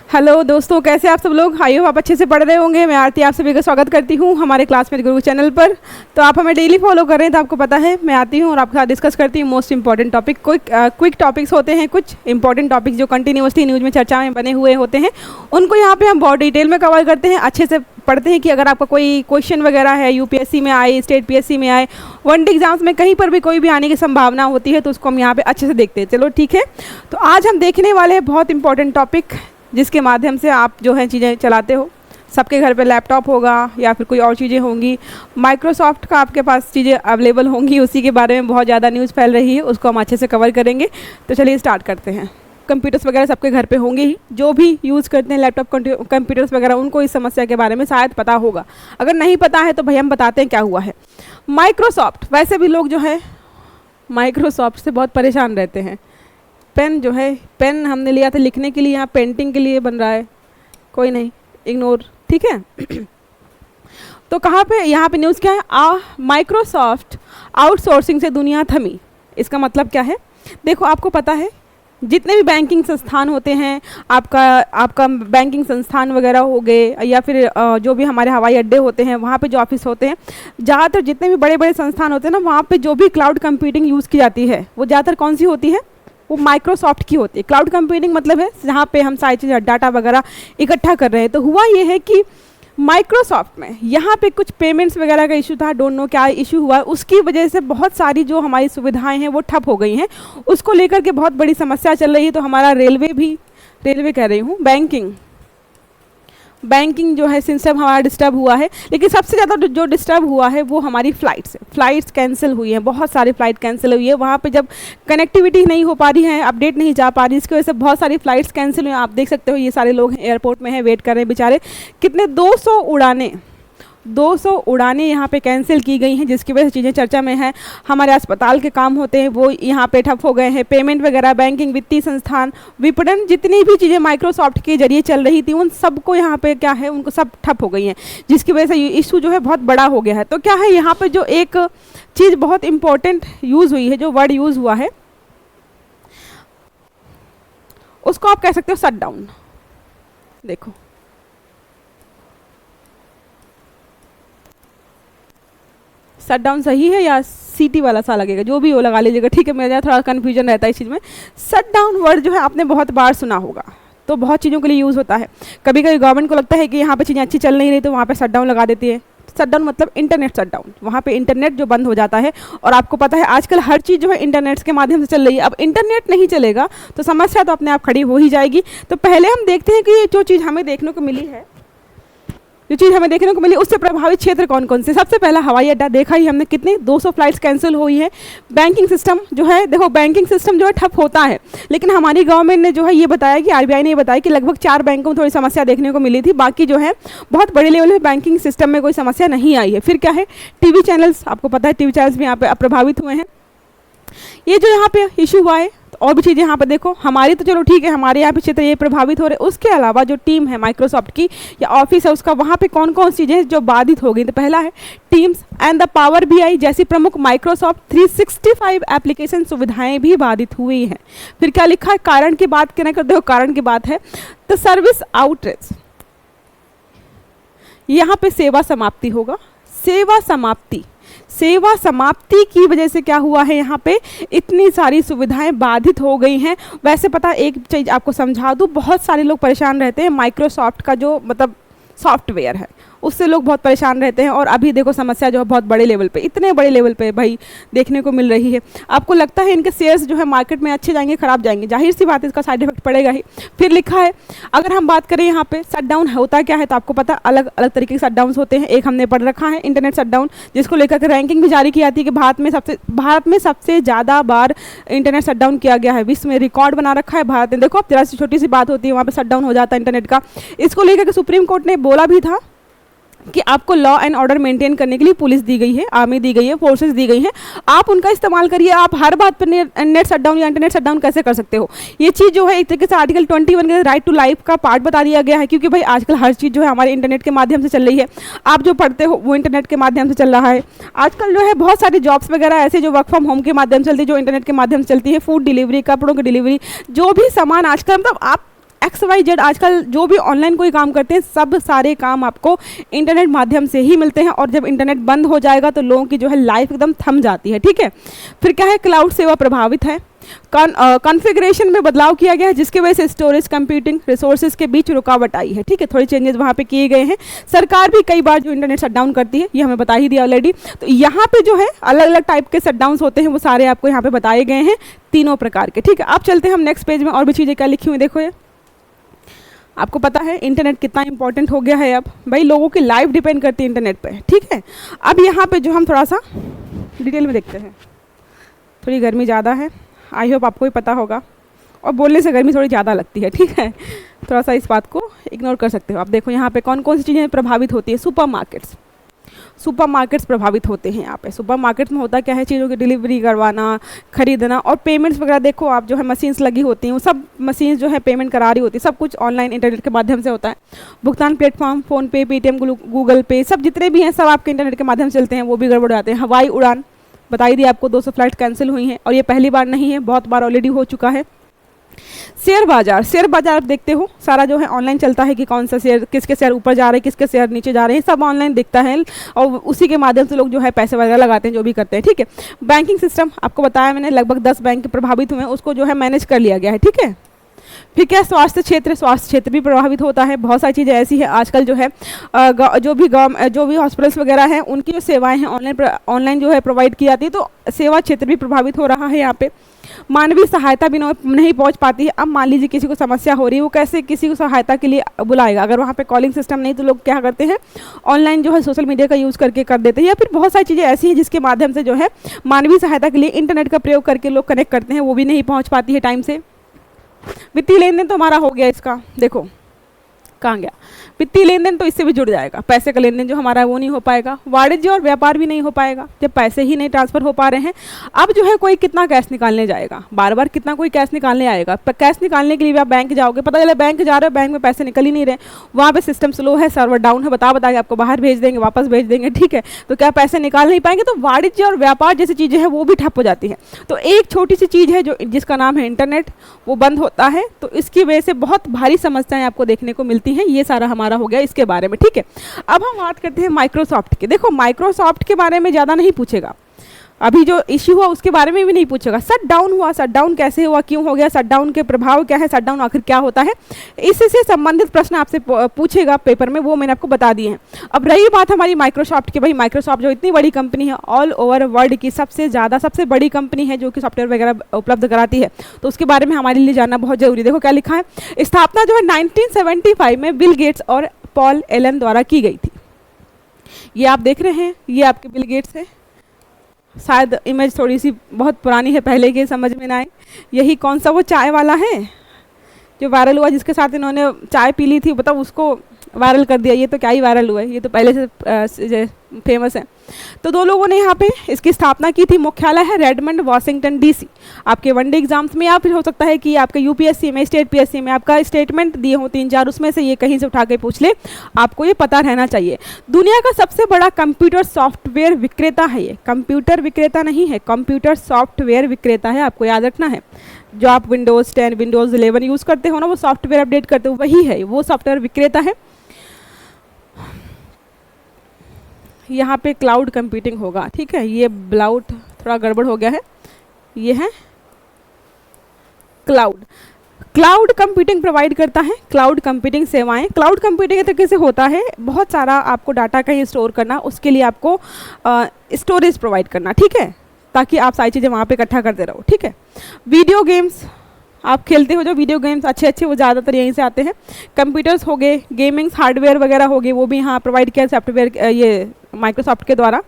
Hello दोस्तों, कैसे आप सब लोग? आई हो आप अच्छे से पढ़ रहे होंगे। मैं आरती आप सभी का स्वागत करती हूँ हमारे क्लासमेट गुरु चैनल पर। तो आप हमें डेली फॉलो कर रहे हैं तो आपको पता है मैं आती हूँ और आपके साथ डिस्कस करती हूँ most important topic. Quick topics होते हैं, कुछ इंपॉर्टेंट टॉपिक्स जो कंटिन्यूसली न्यूज़ में चर्चा में बने हुए होते हैं, उनको यहाँ पे हम बहुत डिटेल में कवर करते हैं, अच्छे से पढ़ते हैं कि अगर आपका कोई क्वेश्चन वगैरह है यूपीएससी में आए, स्टेट पीएससी में आए, वनडे एग्जाम्स में कहीं पर भी कोई भी आने की संभावना होती है तो उसको हम यहाँ पे अच्छे से देखते हैं। चलो ठीक है, तो आज हम देखने वाले हैं बहुत इंपॉर्टेंट टॉपिक जिसके माध्यम से आप जो है चीज़ें चलाते हो। सबके घर पे लैपटॉप होगा या फिर कोई और चीज़ें होंगी, माइक्रोसॉफ्ट का आपके पास चीज़ें अवेलेबल होंगी, उसी के बारे में बहुत ज़्यादा न्यूज़ फैल रही है, उसको हम अच्छे से कवर करेंगे। तो चलिए स्टार्ट करते हैं। कंप्यूटर्स वगैरह सबके घर पे होंगे ही, जो भी यूज़ करते हैं लैपटॉप कंप्यूटर्स वगैरह, उनको इस समस्या के बारे में शायद पता होगा। अगर नहीं पता है तो भाई हम बताते हैं क्या हुआ है। माइक्रोसॉफ्ट, वैसे भी लोग जो है माइक्रोसॉफ्ट से बहुत परेशान रहते हैं। पेन जो है, पेन हमने लिया था लिखने के लिए, यहाँ पेंटिंग के लिए बन रहा है, कोई नहीं, इग्नोर, ठीक है। तो कहाँ पे, यहाँ पे न्यूज़ क्या है, माइक्रोसॉफ्ट आउटसोर्सिंग से दुनिया थमी। इसका मतलब क्या है? देखो, आपको पता है जितने भी बैंकिंग संस्थान होते हैं, आपका बैंकिंग संस्थान वगैरह हो गए या फिर जो भी हमारे हवाई अड्डे होते हैं, वहाँ पे जो ऑफिस होते हैं, ज़्यादातर जितने भी बड़े बड़े संस्थान होते हैं ना, वहाँ पे जो भी क्लाउड कंप्यूटिंग यूज़ की जाती है वो ज़्यादातर कौन सी होती है? वो माइक्रोसॉफ्ट की होती है। क्लाउड कंप्यूटिंग मतलब है जहाँ पे हम सारी चीज़ें डाटा वगैरह इकट्ठा कर रहे हैं। तो हुआ ये है कि माइक्रोसॉफ्ट में यहाँ पे कुछ पेमेंट्स वगैरह का इशू था, डोंट नो क्या इशू हुआ, उसकी वजह से बहुत सारी जो हमारी सुविधाएं हैं वो ठप हो गई हैं। उसको लेकर के बहुत बड़ी समस्या चल रही है। तो हमारा रेलवे कह रही हूँ, बैंकिंग जो है सिस्टम हमारा डिस्टर्ब हुआ है। लेकिन सबसे ज़्यादा जो डिस्टर्ब हुआ है वो हमारी फ़्लाइट्स कैंसिल हुई हैं, बहुत सारी फ़्लाइट कैंसिल हुई है। वहाँ पे जब कनेक्टिविटी नहीं हो पा रही है, अपडेट नहीं जा पा रही, इसकी वजह से बहुत सारी फ़्लाइट्स कैंसिल हुई हैं। आप देख सकते हो ये सारे लोग एयरपोर्ट में हैं, वेट कर रहे हैं बेचारे। कितने 200 उड़ानें यहाँ पे कैंसिल की गई हैं, जिसकी वजह से चीज़ें चर्चा में हैं। हमारे अस्पताल के काम होते हैं वो यहाँ पे ठप हो गए हैं। पेमेंट वगैरह, बैंकिंग, वित्तीय संस्थान, विपणन, जितनी भी चीज़ें माइक्रोसॉफ्ट के जरिए चल रही थी उन सबको यहाँ पे क्या है, उनको सब ठप हो गई हैं, जिसकी वजह से ये इशू जो है बहुत बड़ा हो गया है। तो क्या है, यहाँ पर जो एक चीज़ बहुत इंपॉर्टेंट यूज़ हुई है, जो वर्ड यूज़ हुआ है, उसको आप कह सकते हो शट डाउन। देखो, शट डाउन सही है या सीटी वाला सा लगेगा, जो भी हो लगा लीजिएगा, ठीक है। मेरा थोड़ा कन्फ्यूजन रहता है इस चीज़ में। शट डाउन वर्ड जो है आपने बहुत बार सुना होगा, तो बहुत चीज़ों के लिए यूज़ होता है। कभी कभी गवर्नमेंट को लगता है कि यहाँ पे चीज़ें अच्छी चल नहीं रही तो वहाँ पे शट डाउन लगा देती है। शट डाउन मतलब इंटरनेट शट डाउन, वहाँ पे इंटरनेट जो बंद हो जाता है। और आपको पता है आजकल हर चीज़ जो है इंटरनेट के माध्यम से चल रही है। अब इंटरनेट नहीं चलेगा तो समस्या तो अपने आप खड़ी हो ही जाएगी। तो पहले हम देखते हैं कि जो चीज़ हमें देखने को मिली उससे प्रभावित क्षेत्र कौन कौन से। सबसे पहला हवाई अड्डा, देखा ही हमने कितने 200 फ्लाइट्स कैंसिल हुई हैं। बैंकिंग सिस्टम जो है, देखो बैंकिंग सिस्टम जो है ठप होता है, लेकिन हमारी गवर्नमेंट ने जो है ये बताया कि आरबीआई ने ये बताया कि लगभग 4 बैंकों में थोड़ी समस्या देखने को मिली थी, बाकी जो है बहुत बड़े लेवल में बैंकिंग सिस्टम में कोई समस्या नहीं आई है। फिर क्या है, टीवी चैनल्स, आपको पता है टीवी चैनल्स भी यहाँ पे प्रभावित हुए हैं। ये जो यहाँ पे इशू हुआ है, और भी चीज़ें यहाँ पर देखो, हमारी तो चलो ठीक है, हमारे यहाँ पे क्षेत्र ये प्रभावित हो रहे हैं। उसके अलावा जो टीम है माइक्रोसॉफ्ट की या ऑफिस है उसका, वहाँ पे कौन कौन सी चीज़ें हैं जो बाधित हो गई। तो पहला है teams and the power BI जैसी प्रमुख माइक्रोसॉफ्ट 365 एप्लीकेशन सुविधाएं भी बाधित हुई हैं। फिर क्या लिखा है, कारण की बात करने कर, देखो कारण की बात है तो सर्विस आउटरेज, यहाँ पे सेवा समाप्ति होगा। सेवा समाप्ति की वजह से क्या हुआ है, यहाँ पे इतनी सारी सुविधाएं बाधित हो गई हैं। वैसे पता, एक चीज़ आपको समझा दूँ, बहुत सारे लोग परेशान रहते हैं माइक्रोसॉफ्ट का जो मतलब सॉफ्टवेयर है उससे लोग बहुत परेशान रहते हैं। और अभी देखो समस्या जो है बहुत बड़े लेवल पे, इतने बड़े लेवल पे भाई देखने को मिल रही है। आपको लगता है इनके शेयर्स जो है मार्केट में अच्छे जाएंगे, खराब जाएंगे, जाहिर सी बात है इसका साइड इफेक्ट पड़ेगा ही। फिर लिखा है, अगर हम बात करें यहाँ पे शट डाउन होता क्या है, तो आपको पता अलग अलग तरीके के शट डाउन होते हैं। एक हमने पढ़ रखा है इंटरनेट शट डाउन, जिसको लेकर के रैंकिंग भी जारी की जाती है कि भारत में सबसे ज़्यादा बार इंटरनेट शट डाउन किया गया है, विश्व में रिकॉर्ड बना रखा है भारत ने। देखो, जरा सी छोटी सी बात होती है, वहाँ पर शट डाउन हो जाता है इंटरनेट का। इसको लेकर के सुप्रीम कोर्ट ने बोला भी था कि आपको लॉ एंड ऑर्डर मेंटेन करने के लिए पुलिस दी गई है, आर्मी दी गई है, फोर्सेस दी गई हैं, आप उनका इस्तेमाल करिए। आप हर बात पर नेट शट डाउन या इंटरनेट शट डाउन कैसे कर सकते हो? ये चीज़ जो है एक तरीके से आर्टिकल 21 के राइट टू लाइफ का पार्ट बता दिया गया है, क्योंकि भाई आजकल हर चीज़ जो है हमारे इंटरनेट के माध्यम से चल रही है। आप जो पढ़ते हो वो इंटरनेट के माध्यम से चल रहा है। आजकल जो है बहुत सारी जॉब्स वगैरह ऐसे जो वर्क फ्रॉम होम के माध्यम से चलती है, जो इंटरनेट के माध्यम से चलती है, फूड डिलीवरी, कपड़ों की डिलीवरी, जो भी सामान आजकल मतलब आप XYZ आजकल जो भी ऑनलाइन कोई काम करते हैं, सब सारे काम आपको इंटरनेट माध्यम से ही मिलते हैं। और जब इंटरनेट बंद हो जाएगा तो लोगों की जो है लाइफ एकदम थम जाती है, ठीक है। फिर क्या है, क्लाउड सेवा प्रभावित है। कॉन्फ़िगरेशन में बदलाव किया गया है, जिसकी वजह से स्टोरेज कंप्यूटिंग रिसोर्सेज के बीच रुकावट आई है, ठीक है। थोड़ी चेंजेस वहाँ पे किए गए हैं। सरकार भी कई बार जो इंटरनेट शटडाउन करती है, ये हमें बता ही दिया ऑलरेडी। तो यहाँ पे जो है अलग अलग टाइप के शटडाउन्स होते हैं, वो सारे आपको यहाँ पे बताए गए हैं, तीनों प्रकार के, ठीक है। अब चलते हैं हम नेक्स्ट पेज में, और भी चीज़ें क्या लिखी हुई देखो। ये आपको पता है इंटरनेट कितना इंपॉर्टेंट हो गया है। अब भाई लोगों की लाइफ डिपेंड करती है इंटरनेट पे, ठीक है। अब यहाँ पे जो हम थोड़ा सा डिटेल में देखते हैं, थोड़ी गर्मी ज़्यादा है, आई होप आपको भी पता होगा, और बोलने से गर्मी थोड़ी ज़्यादा लगती है, ठीक है। थोड़ा सा इस बात को इग्नोर कर सकते हो। आप देखो यहाँ पे कौन कौन सी चीज़ें प्रभावित होती है। सुपरमार्केट्स प्रभावित होते हैं। यहाँ पे सुपरमार्केट में होता क्या है, चीज़ों की डिलीवरी करवाना, खरीदना और पेमेंट्स वगैरह। देखो आप जो है मशीन्स लगी होती हैं, वो सब मशीन्स जो है पेमेंट करा रही होती है, सब कुछ ऑनलाइन इंटरनेट के माध्यम से होता है। भुगतान प्लेटफॉर्म, फ़ोनपे, पेटीएम, गूगल पे, सब जितने भी हैं सब आपके इंटरनेट के माध्यम से चलते हैं, वो भी गड़बड़ जाते हैं। हवाई उड़ान बताई दी आपको, 200 फ्लाइट कैंसिल हुई हैं, और ये पहली बार नहीं है, बहुत बार ऑलरेडी हो चुका है। शेयर बाजार आप देखते हो, सारा जो है ऑनलाइन चलता है कि कौन सा शेयर, किसके शेयर ऊपर जा रहे हैं, किसके शेयर नीचे जा रहे हैं, सब ऑनलाइन दिखता है, और उसी के माध्यम से लोग जो है पैसे वगैरह लगाते हैं, जो भी करते हैं, ठीक है। बैंकिंग सिस्टम आपको बताया मैंने, लगभग 10 बैंक प्रभावित हुए हैं, उसको जो है मैनेज कर लिया गया है, ठीक है। फिर क्या, स्वास्थ्य क्षेत्र भी प्रभावित होता है। बहुत सारी चीज़ें ऐसी है आजकल जो है जो भी हॉस्पिटल्स वगैरह हैं, उनकी जो सेवाएं हैं ऑनलाइन जो है प्रोवाइड की जाती है, तो सेवा क्षेत्र भी प्रभावित हो रहा है। यहाँ पे मानवीय सहायता भी नहीं पहुंच पाती है। अब मान लीजिए किसी को समस्या हो रही है, वो कैसे किसी को सहायता के लिए बुलाएगा, अगर वहाँ पे कॉलिंग सिस्टम नहीं, तो लोग क्या करते हैं, ऑनलाइन जो है सोशल मीडिया का यूज़ करके कर देते हैं। या फिर बहुत सारी चीज़ें ऐसी हैं जिसके माध्यम से जो है मानवीय सहायता के लिए इंटरनेट का प्रयोग करके लोग कनेक्ट करते हैं, वो भी नहीं पहुँच पाती है टाइम से। वित्तीय लेन देन तो हमारा हो गया, इसका देखो कहाँ गया, वित्तीय लेन देन तो इससे भी जुड़ जाएगा। पैसे का लेन देन जो हमारा है वो नहीं हो पाएगा। वाणिज्य और व्यापार भी नहीं हो पाएगा जब पैसे ही नहीं ट्रांसफर हो पा रहे हैं। अब जो है कोई कितना कैश निकालने जाएगा, बार बार कितना कोई कैश निकालने आएगा। कैश निकालने के लिए भी आप बैंक जाओगे, पता चला बैंक जा रहे हो, बैंक में पैसे निकल ही नहीं रहे, वहाँ पे सिस्टम स्लो है, सर्वर डाउन है, बता के आपको बाहर भेज देंगे, वापस भेज देंगे, ठीक है। तो क्या पैसे निकाल नहीं पाएंगे, तो वाणिज्य और व्यापार जैसी चीज़ें हैं वो भी ठप हो जाती हैं। तो एक छोटी सी चीज़ है जो जिसका नाम है इंटरनेट, वो बंद होता है, तो इसकी वजह से बहुत भारी समस्याएं आपको देखने को मिलती हैं। ये सारा हमारा हो गया इसके बारे में, ठीक है। अब हम बात करते हैं माइक्रोसॉफ्ट के। देखो माइक्रोसॉफ्ट के बारे में ज़्यादा नहीं पूछेगा, अभी जो इश्यू हुआ उसके बारे में भी नहीं पूछेगा। शट डाउन हुआ, शट डाउन कैसे हुआ, क्यों हो गया, शट डाउन के प्रभाव क्या है, शट डाउन आखिर क्या होता है, इससे संबंधित प्रश्न आपसे पूछेगा पेपर में, वो मैंने आपको बता दिए हैं। अब रही बात हमारी माइक्रोसॉफ्ट की, भाई माइक्रोसॉफ्ट जो इतनी बड़ी कंपनी है, ऑल ओवर वर्ल्ड की सबसे बड़ी कंपनी है जो कि सॉफ्टवेयर वगैरह उपलब्ध कराती है, तो उसके बारे में हमारे लिए जानना बहुत जरूरी। देखो क्या लिखा है, स्थापना जो है 1975 में बिल गेट्स और पॉल एलन द्वारा की गई थी। ये आप देख रहे हैं, ये आपके बिल गेट्स है। शायद इमेज थोड़ी सी बहुत पुरानी है, पहले के समझ में ना आए। यही कौन सा वो चाय वाला है जो वायरल हुआ, जिसके साथ इन्होंने चाय पी ली थी, बताओ उसको वायरल कर दिया। ये तो क्या ही वायरल हुआ है, ये तो पहले से फेमस है। तो दो लोगों ने यहाँ पे इसकी स्थापना की थी। मुख्यालय है रेडमंड, वाशिंगटन डीसी। आपके वनडे एग्जाम्स में या फिर हो सकता है कि आपके यूपीएससी में, स्टेट पीएससी में आपका स्टेटमेंट दिए हो 3-4, उसमें से ये कहीं से उठा के पूछ ले, आपको ये पता रहना चाहिए। दुनिया का सबसे बड़ा कंप्यूटर सॉफ्टवेयर विक्रेता है ये, कंप्यूटर विक्रेता नहीं है, कंप्यूटर सॉफ्टवेयर विक्रेता है, आपको याद रखना है। जो आप विंडोज़ 10, विंडोज़ 11 यूज़ करते हो ना, वो सॉफ्टवेयर अपडेट करते हो, वही है, वो सॉफ्टवेयर विक्रेता है। यहाँ पे क्लाउड कंप्यूटिंग होगा, ठीक है। ये ब्लाउड थोड़ा गड़बड़ हो गया है, ये है क्लाउड कंप्यूटिंग प्रोवाइड करता है, क्लाउड कंप्यूटिंग सेवाएं। क्लाउड कंप्यूटिंग के तरीके से होता है, बहुत सारा आपको डाटा कहीं स्टोर करना, उसके लिए आपको स्टोरेज प्रोवाइड करना, ठीक है, ताकि आप सारी चीज़ें वहाँ पे इकट्ठा करते रहो, ठीक है। वीडियो गेम्स आप खेलते हो, जो वीडियो गेम्स अच्छे वो ज़्यादातर यहीं से आते हैं। कंप्यूटर्स हो गए, गेमिंग हार्डवेयर वगैरह हो गए, वो भी यहाँ प्रोवाइड किया सॉफ्टवेयर ये माइक्रोसॉफ्ट के द्वारा।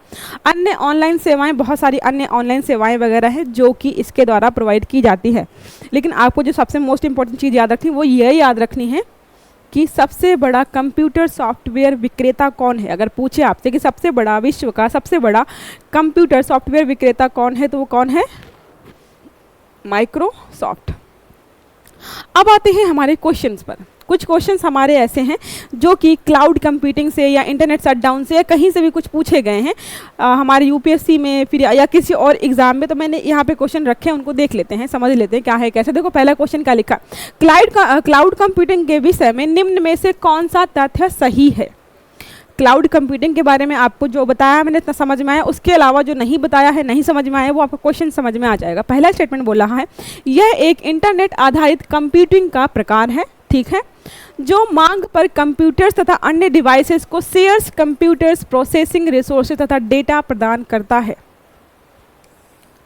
अन्य ऑनलाइन सेवाएं, बहुत सारी अन्य ऑनलाइन सेवाएं वगैरह हैं जो कि इसके द्वारा प्रोवाइड की जाती है। लेकिन आपको जो सबसे मोस्ट इंपॉर्टेंट चीज़ याद रखनी, वो ये याद रखनी है कि सबसे बड़ा कंप्यूटर सॉफ्टवेयर विक्रेता कौन है। अगर पूछे आपसे कि सबसे बड़ा, विश्व का सबसे बड़ा कंप्यूटर सॉफ्टवेयर विक्रेता कौन है, तो वो कौन है, माइक्रोसॉफ्ट। अब आते हैं हमारे क्वेश्चंस पर। कुछ क्वेश्चंस हमारे ऐसे हैं जो कि क्लाउड कंप्यूटिंग से या इंटरनेट शटडाउन से या कहीं से भी कुछ पूछे गए हैं हमारे यूपीएससी में फिर या किसी और एग्जाम में। तो मैंने यहाँ पे क्वेश्चन रखे हैं, उनको देख लेते हैं, समझ लेते हैं क्या है कैसे। देखो पहला क्वेश्चन क्या लिखा, क्लाउड कंप्यूटिंग के विषय में निम्न में से कौन सा तथ्य सही है। क्लाउड कंप्यूटिंग के बारे में आपको जो बताया मैंने इतना समझ में आया, उसके अलावा जो नहीं बताया है, नहीं समझ में आया, वो आपको क्वेश्चन समझ में आ जाएगा। पहला स्टेटमेंट बोल रहा है यह एक इंटरनेट आधारित कंप्यूटिंग का प्रकार है, ठीक है, जो मांग पर कंप्यूटर्स तथा अन्य डिवाइसेस को शेयर्स कंप्यूटर्स प्रोसेसिंग रिसोर्सेज तथा डेटा प्रदान करता है।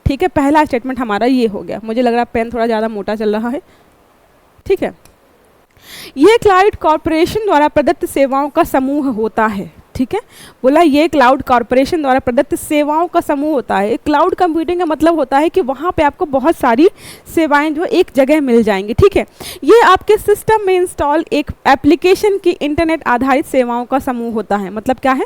ठीक है, पहला स्टेटमेंट हमारा ये हो गया। मुझे लग रहा है पेन थोड़ा ज़्यादा मोटा चल रहा है, ठीक है। यह क्लाउड कॉरपोरेशन द्वारा प्रदत्त सेवाओं का समूह होता है, ठीक है, बोला ये क्लाउड कॉरपोरेशन द्वारा प्रदत्त सेवाओं का समूह होता है। क्लाउड कंप्यूटिंग का मतलब होता है कि वहाँ पे आपको बहुत सारी सेवाएं जो एक जगह मिल जाएंगी, ठीक है। ये आपके सिस्टम में इंस्टॉल एक एप्लीकेशन की इंटरनेट आधारित सेवाओं का समूह होता है। मतलब क्या है,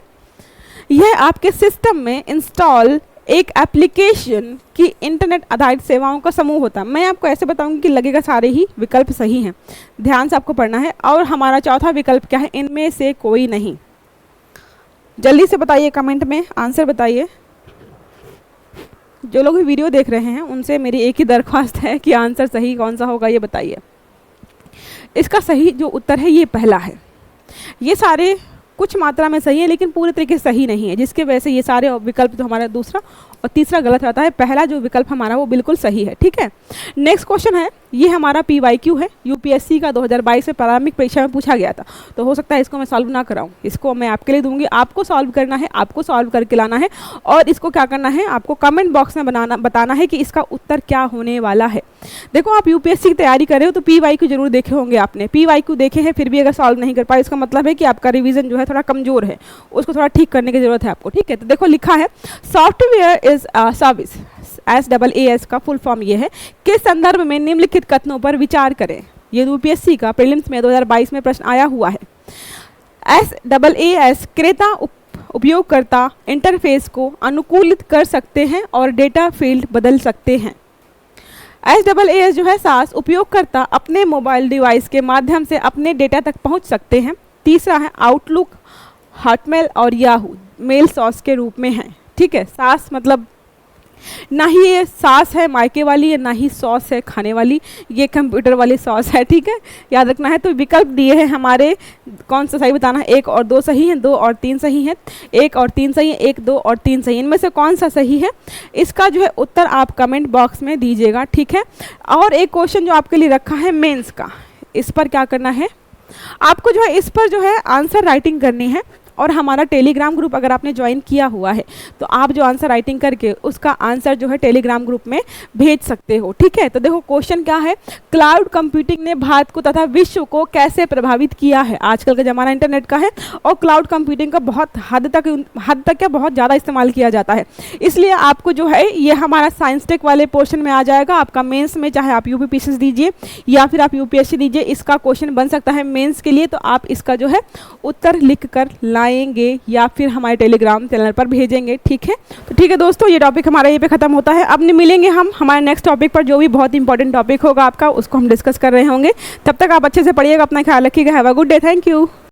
यह आपके सिस्टम में इंस्टॉल एक एप्लीकेशन की इंटरनेट आधारित सेवाओं का समूह होता है। मैं आपको ऐसे बताऊंगी कि लगेगा सारे ही विकल्प सही हैं, ध्यान से आपको पढ़ना है। और हमारा चौथा विकल्प क्या है, इनमें से कोई नहीं। जल्दी से बताइए, कमेंट में आंसर बताइए। जो लोग भी वीडियो देख रहे हैं उनसे मेरी एक ही दरख्वास्त है कि आंसर सही कौन सा होगा ये बताइए। इसका सही जो उत्तर है ये पहला है। ये सारे कुछ मात्रा में सही है लेकिन पूरे तरीके से सही नहीं है, जिसके वजह से ये सारे विकल्प जो हमारा दूसरा और तीसरा गलत रहता है। पहला जो विकल्प हमारा वो बिल्कुल सही है, ठीक है। नेक्स्ट क्वेश्चन है, ये हमारा PYQ है, यूपीएससी का 2022 में प्रारंभिक परीक्षा में पूछा गया था। तो हो सकता है इसको मैं सॉल्व ना कराऊं, इसको मैं आपके लिए दूंगी, आपको सॉल्व करना है, आपको सॉल्व करके लाना है। और इसको क्या करना है, आपको कमेंट बॉक्स में बताना है कि इसका उत्तर क्या होने वाला है। देखो आप यूपीएससी की तैयारी कर रहे हो तो PYQ जरूर देखे होंगे आपने। PYQ देखे हैं फिर भी अगर सॉल्व नहीं कर पाए, इसका मतलब है कि आपका रिवीजन जो है थोड़ा कमजोर है, उसको थोड़ा ठीक करने की जरूरत है आपको, ठीक है। तो देखो लिखा है सॉफ्टवेयर इज सर्विस, SaaS का फुल फॉर्म ये है, के संदर्भ में निम्नलिखित कथनों पर विचार करें। ये यूपीएससी का प्रीलिम्स में 2022 में प्रश्न आया हुआ है। SaaS क्रेता उपयोगकर्ता इंटरफेस को अनुकूलित कर सकते हैं और डेटा फील्ड बदल सकते हैं। SaaS जो है SaaS उपयोगकर्ता अपने मोबाइल डिवाइस के माध्यम से अपने डेटा तक पहुंच सकते हैं। तीसरा है आउटलुक, हॉटमेल और याहू मेल सॉस के रूप में है, ठीक है। SaaS मतलब ना ही ये सॉस है मायके वाली है, ना ही सॉस है खाने वाली, ये कंप्यूटर वाली सॉस है, ठीक है, याद रखना है। तो विकल्प दिए हैं हमारे, कौन सा सही बताना है। 1 और 2 सही हैं, 2 और 3 सही हैं, 1 और 3 सही है, 1, 2 और 3 सही। इनमें से कौन सा सही है, इसका जो है उत्तर आप कमेंट बॉक्स में दीजिएगा, ठीक है। और एक क्वेश्चन जो आपके लिए रखा है मेंस का, इस पर क्या करना है, आपको जो है इस पर जो है आंसर राइटिंग करनी है। और हमारा टेलीग्राम ग्रुप अगर आपने ज्वाइन किया हुआ है तो आप जो आंसर राइटिंग करके उसका आंसर जो है टेलीग्राम ग्रुप में भेज सकते हो, ठीक है। तो देखो क्वेश्चन क्या है, क्लाउड कंप्यूटिंग ने भारत को तथा विश्व को कैसे प्रभावित किया है। आजकल का ज़माना इंटरनेट का है और क्लाउड कंप्यूटिंग का बहुत हद तक क्या बहुत ज़्यादा इस्तेमाल किया जाता है। इसलिए आपको जो है ये हमारा साइंस टेक वाले पोर्शन में आ जाएगा। आपका मेंस में चाहे आप यूपीपीसीएस दीजिए या फिर आप यूपीएससी दीजिए, इसका क्वेश्चन बन सकता है मेंस के लिए। तो आप इसका जो है उत्तर लिख कर आएंगे या फिर हमारे टेलीग्राम चैनल पर भेजेंगे, ठीक है। तो ठीक है दोस्तों, ये टॉपिक हमारा ये पे खत्म होता है। अब मिलेंगे हम हमारे नेक्स्ट टॉपिक पर, जो भी बहुत इंपॉर्टेंट टॉपिक होगा आपका, उसको हम डिस्कस कर रहे होंगे। तब तक आप अच्छे से पढ़िएगा, अपना ख्याल रखिएगा। Have a good day, thank you.